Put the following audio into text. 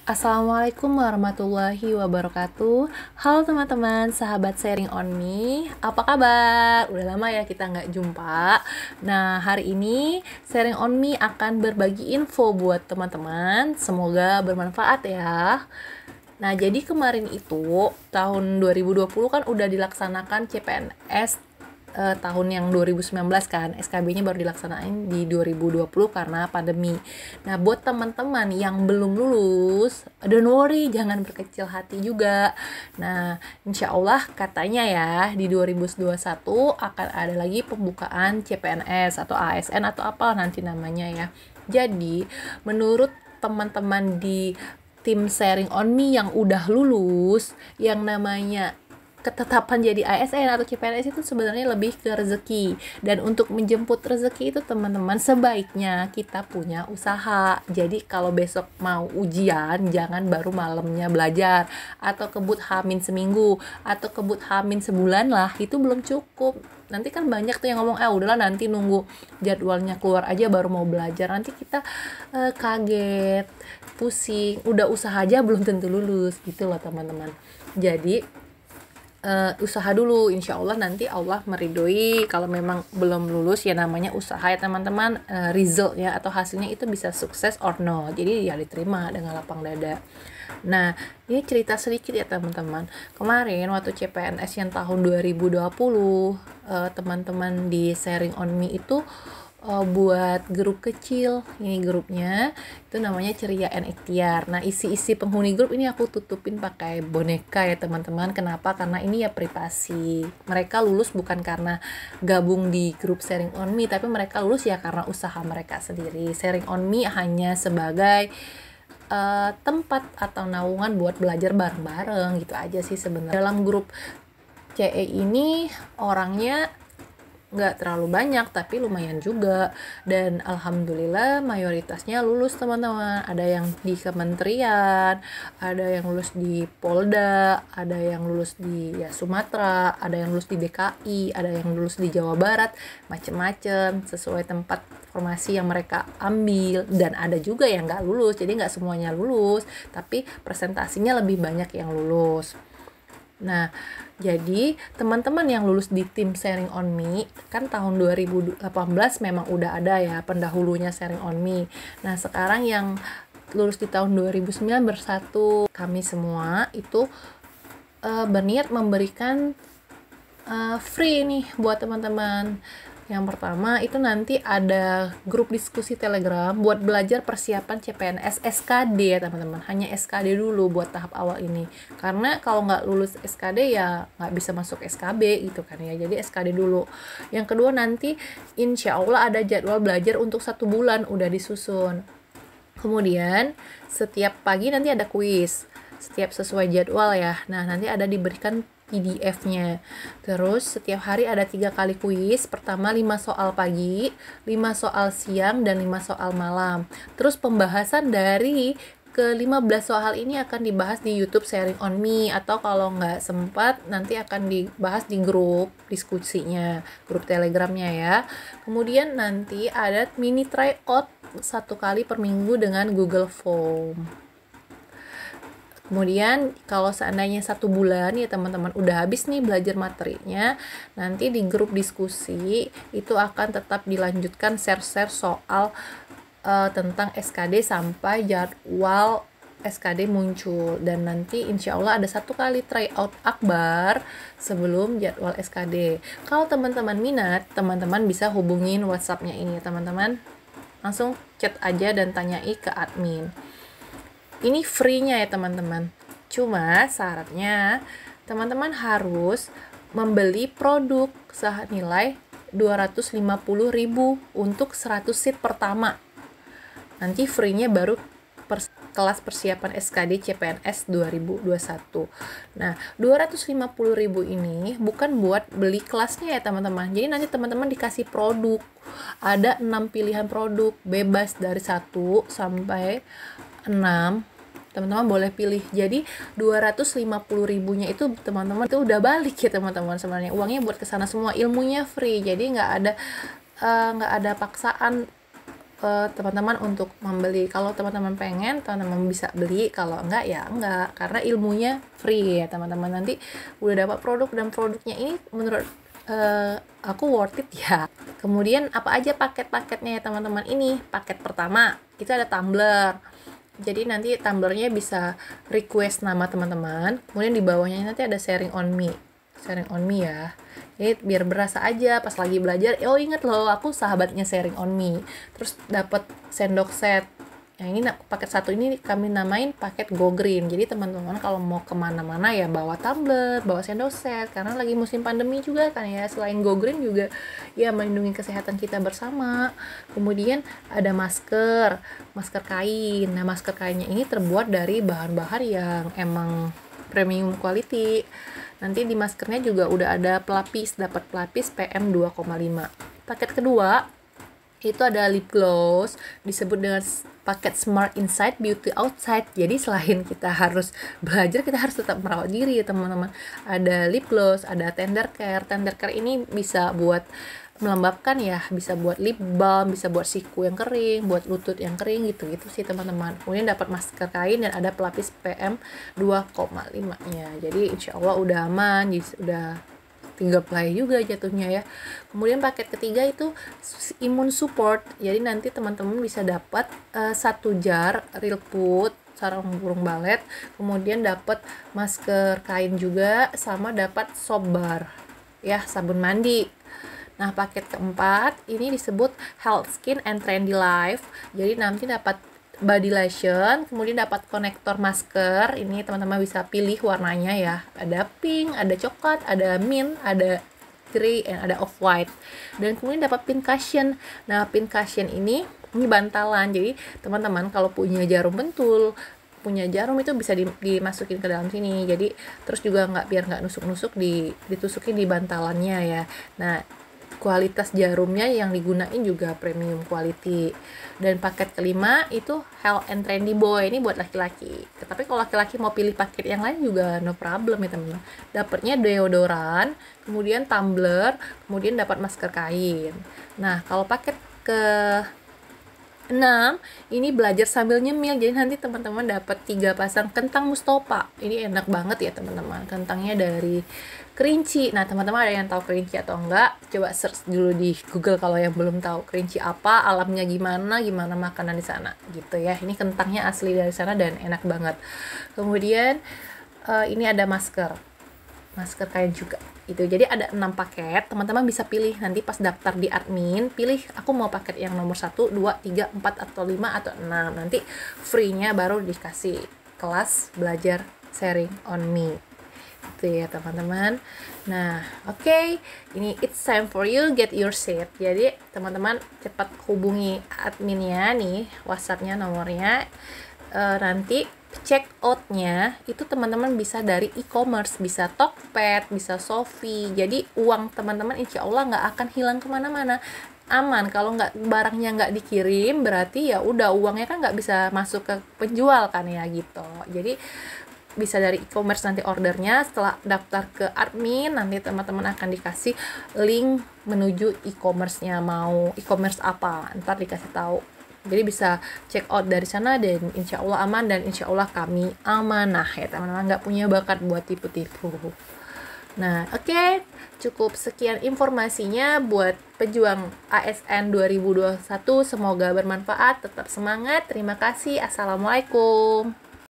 Assalamualaikum warahmatullahi wabarakatuh. Halo teman-teman, sahabat sharing on me. Apa kabar? Udah lama ya kita nggak jumpa. Nah, hari ini sharing on me akan berbagi info buat teman-teman. Semoga bermanfaat ya. Nah, jadi kemarin itu tahun 2020 kan udah dilaksanakan CPNS tahun yang 2019 kan. SKB-nya baru dilaksanain di 2020 karena pandemi. Nah, buat teman-teman yang belum lulus, don't worry, jangan berkecil hati juga. Nah, insya Allah katanya ya di 2021 akan ada lagi pembukaan CPNS atau ASN atau apa nanti namanya ya. Jadi, menurut teman-teman di tim sharing on me yang udah lulus, yang namanya ketetapan jadi ASN atau CPNS itu sebenarnya lebih ke rezeki, dan untuk menjemput rezeki itu teman-teman sebaiknya kita punya usaha. Jadi kalau besok mau ujian jangan baru malamnya belajar atau kebut hamin seminggu atau kebut hamin sebulan lah, itu belum cukup. Nanti kan banyak tuh yang ngomong udahlah nanti nunggu jadwalnya keluar aja baru mau belajar, nanti kita kaget, pusing, udah usaha aja belum tentu lulus gitu loh teman-teman. Jadi usaha dulu, insya Allah nanti Allah meridhoi. Kalau memang belum lulus ya namanya usaha ya teman-teman, resultnya atau hasilnya itu bisa sukses or no, jadi ya diterima dengan lapang dada. Nah, ini cerita sedikit ya teman-teman. Kemarin waktu CPNS yang tahun 2020, teman-teman di sharing on me itu buat grup kecil. Ini grupnya itu namanya Ceria and Ikhtiar. Nah, isi-isi penghuni grup ini aku tutupin pakai boneka ya teman-teman. Kenapa? Karena ini ya privasi. Mereka lulus bukan karena gabung di grup sharing on me, tapi mereka lulus ya karena usaha mereka sendiri. Sharing on me hanya sebagai tempat atau naungan buat belajar bareng-bareng gitu aja sih sebenarnya. Dalam grup CE ini orangnya nggak terlalu banyak tapi lumayan juga, dan alhamdulillah mayoritasnya lulus teman-teman. Ada yang di kementerian, ada yang lulus di Polda, ada yang lulus di Sumatera, ada yang lulus di DKI, ada yang lulus di Jawa Barat, macem-macem sesuai tempat formasi yang mereka ambil. Dan ada juga yang nggak lulus, jadi nggak semuanya lulus tapi presentasinya lebih banyak yang lulus. Nah, jadi teman-teman yang lulus di tim sharing on me kan tahun 2018 memang udah ada ya pendahulunya sharing on me. Nah, sekarang yang lulus di tahun 2009 bersatu, kami semua itu berniat memberikan free nih buat teman-teman. Yang pertama itu nanti ada grup diskusi Telegram buat belajar persiapan CPNS SKD ya teman-teman. Hanya SKD dulu buat tahap awal ini. Karena kalau nggak lulus SKD ya nggak bisa masuk SKB gitu kan ya. Jadi SKD dulu. Yang kedua nanti insya Allah ada jadwal belajar untuk 1 bulan udah disusun. Kemudian setiap pagi nanti ada kuis. Setiap sesuai jadwal ya. Nah, nanti ada diberikan PDF-nya. Terus setiap hari ada 3 kali kuis. Pertama 5 soal pagi, 5 soal siang, dan 5 soal malam. Terus pembahasan dari ke-15 soal ini akan dibahas di YouTube sharing on me, atau kalau nggak sempat nanti akan dibahas di grup diskusinya, grup Telegramnya ya. Kemudian nanti ada mini tryout 1 kali per minggu dengan Google Form. Kemudian kalau seandainya 1 bulan ya teman-teman udah habis nih belajar materinya, nanti di grup diskusi itu akan tetap dilanjutkan share-share soal tentang SKD sampai jadwal SKD muncul. Dan nanti insya Allah ada 1 kali tryout akbar sebelum jadwal SKD. Kalau teman-teman minat, teman-teman bisa hubungin WhatsApp-nya ini teman-teman. Langsung chat aja dan tanyai ke admin. Ini free-nya ya teman-teman. Cuma syaratnya teman-teman harus membeli produk senilai 250.000 untuk 100 seat pertama. Nanti free-nya baru kelas persiapan SKD CPNS 2021. Nah, 250.000 ini bukan buat beli kelasnya ya teman-teman. Jadi nanti teman-teman dikasih produk. Ada 6 pilihan produk, bebas dari 1 sampai 6. Teman-teman boleh pilih. Jadi 250.000-nya itu teman-teman itu udah balik ya teman-teman. Sebenarnya uangnya buat kesana semua, ilmunya free. Jadi nggak ada paksaan teman-teman untuk membeli. Kalau teman-teman pengen, teman-teman bisa beli, kalau enggak ya enggak, karena ilmunya free ya teman-teman. Nanti udah dapat produk dan produknya ini menurut aku worth it ya. Kemudian apa aja paket-paketnya ya teman-teman. Ini paket pertama itu ada tumbler, jadi nanti tumblernya bisa request nama teman-teman, kemudian di bawahnya nanti ada sharing on me ya. Jadi biar berasa aja pas lagi belajar, oh inget loh aku sahabatnya sharing on me. Terus dapat sendok set. Yang ini paket satu ini kami namain paket Go Green. Jadi teman-teman kalau mau kemana-mana ya bawa tumbler, bawa sendok set, karena lagi musim pandemi juga kan ya. Selain Go Green juga ya melindungi kesehatan kita bersama. Kemudian ada masker kain. Nah masker kainnya ini terbuat dari bahan-bahan yang emang premium quality. Nanti di maskernya juga udah ada pelapis, dapat pelapis PM 2,5. Paket kedua itu ada lip gloss, disebut dengan paket Smart Inside Beauty Outside. Jadi selain kita harus belajar, kita harus tetap merawat diri ya teman-teman. Ada lip gloss, ada tender care. Tender care ini bisa buat melembabkan ya, bisa buat lip balm, bisa buat siku yang kering, buat lutut yang kering gitu sih teman-teman. Kemudian dapat masker kain dan ada pelapis PM 2,5 nya. Jadi insya Allah udah aman, jadi udah tinggal play juga jatuhnya ya. Kemudian paket ketiga itu imun support. Jadi nanti teman-teman bisa dapat 1 jar real food, sarang burung balet, kemudian dapat masker kain juga, sama dapat soap bar ya, sabun mandi. Nah paket keempat ini disebut Health Skin and Trendy Life. Jadi nanti dapat body lotion, kemudian dapat konektor masker. Ini teman-teman bisa pilih warnanya ya, ada pink, ada coklat, ada mint, ada grey, dan ada off white. Dan kemudian dapat pin cushion. Nah pin cushion ini bantalan. Jadi teman-teman kalau punya jarum pentul, punya jarum itu bisa dimasukin ke dalam sini. Jadi terus juga biar nggak nusuk-nusuk, ditusukin di bantalannya ya. Nah kualitas jarumnya yang digunain juga premium quality. Dan paket kelima itu Health and Trendy Boy, ini buat laki-laki. Tapi kalau laki-laki mau pilih paket yang lain juga no problem ya teman-teman. Dapatnya deodoran, kemudian tumbler, kemudian dapat masker kain. Nah kalau paket ke 6 ini belajar sambil nyemil. Jadi nanti teman-teman dapat 3 pasang kentang Mustopa. Ini enak banget ya teman-teman. Kentangnya dari Kerinci. Nah teman-teman ada yang tahu Kerinci atau enggak? Coba search dulu di Google kalau yang belum tahu Kerinci apa, alamnya gimana makanan di sana gitu ya. Ini kentangnya asli dari sana dan enak banget. Kemudian ini ada masker kain juga itu. Jadi ada 6 paket, teman-teman bisa pilih nanti pas daftar di admin, pilih aku mau paket yang nomor 1, 2, 3, 4 atau 5 atau 6. Nanti free-nya baru dikasih kelas belajar sharing on me itu ya teman-teman. Nah oke, ini it's time for you get your seat. Jadi teman-teman cepat hubungi adminnya nih, WhatsApp-nya nomornya. Nanti check out-nya itu teman-teman bisa dari e-commerce, bisa Tokped, bisa Shopee. Jadi uang teman-teman insya Allah nggak akan hilang kemana-mana, aman. Kalau barangnya nggak dikirim berarti ya udah uangnya kan nggak bisa masuk ke penjual kan ya gitu. Jadi bisa dari e-commerce nanti ordernya, setelah daftar ke admin nanti teman-teman akan dikasih link menuju e-commerce-nya, mau e-commerce apa ntar dikasih tahu. Jadi bisa check out dari sana dan insya Allah aman, dan insya Allah kami amanah ya teman-teman, nggak punya bakat buat tipu-tipu. Nah oke, cukup sekian informasinya buat pejuang ASN 2021. Semoga bermanfaat, tetap semangat. Terima kasih. Assalamualaikum.